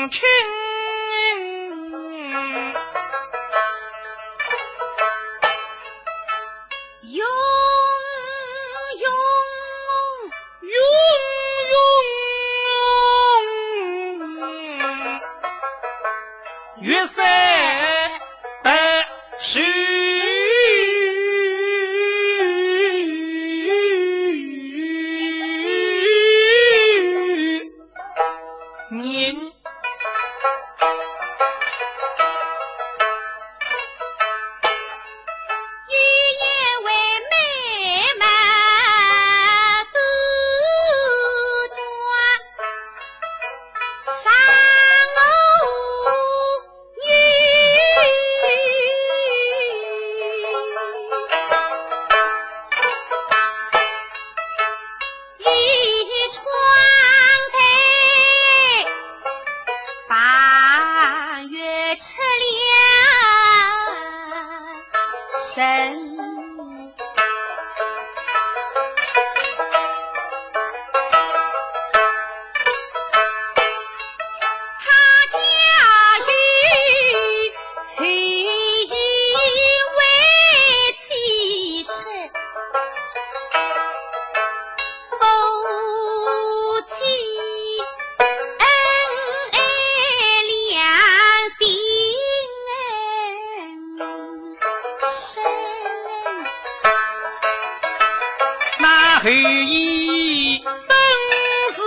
将军勇月三百十年，一夜为美满杜鹃，上偶一窗台，八月车辆神。他家与黑衣为替身，不提恩爱两定深。那黑衣本是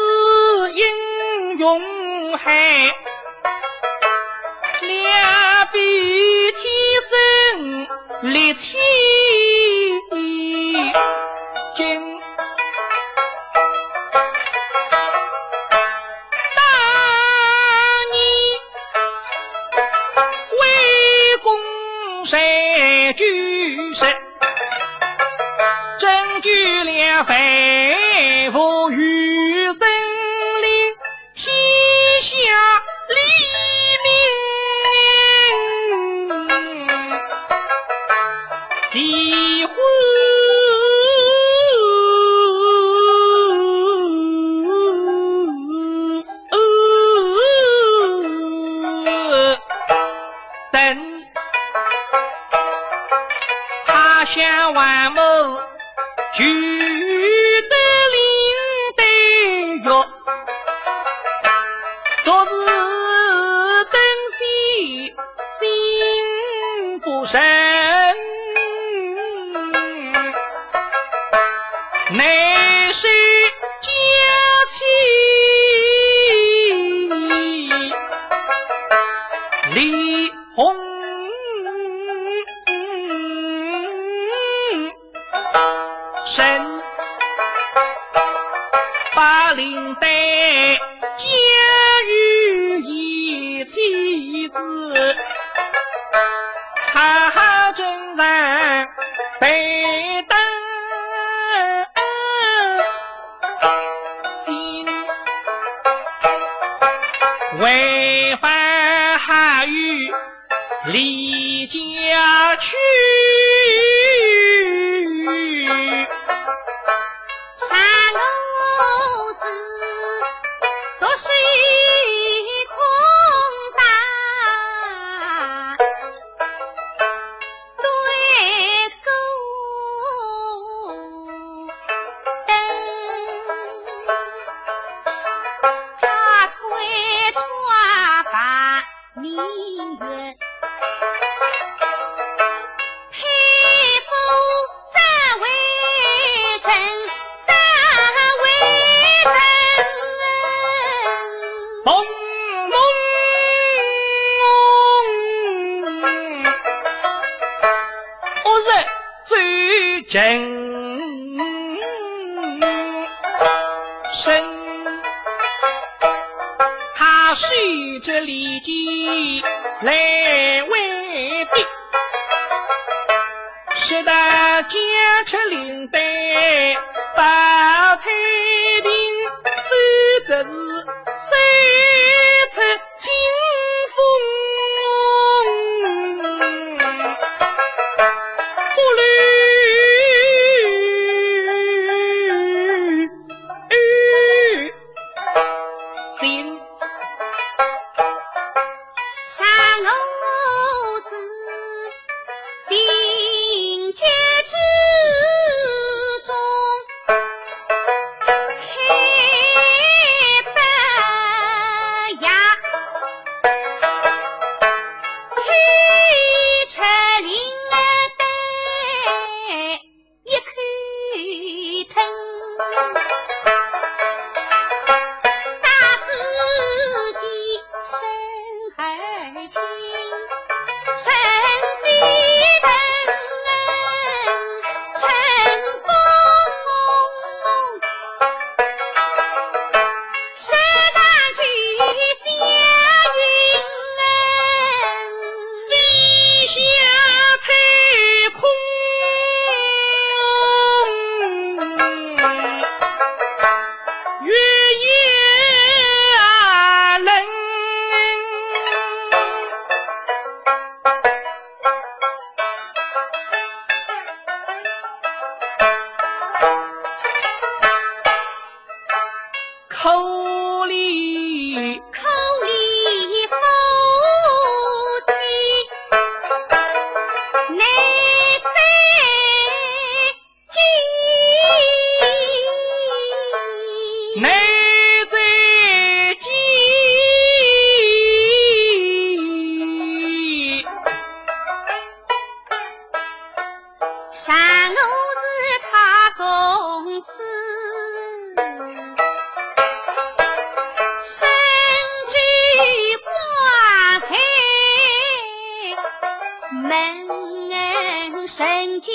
英勇汉，两臂天生力气劲。当年围攻山居士，征据了反复与森林，天下黎明，几乎等他乡万某举得领队哟，昨日登西心不深，乃是家妻李红神，把领带交予一妻子，他正然被当心，违反还与离家去。山楼子都是空大，对勾灯，他推窗把明月。佩服咱为神，咱为神。咚咚，我日最真神，他随着李记来为兵，使得家出领带把太平，守着是三出清风，不虑心神机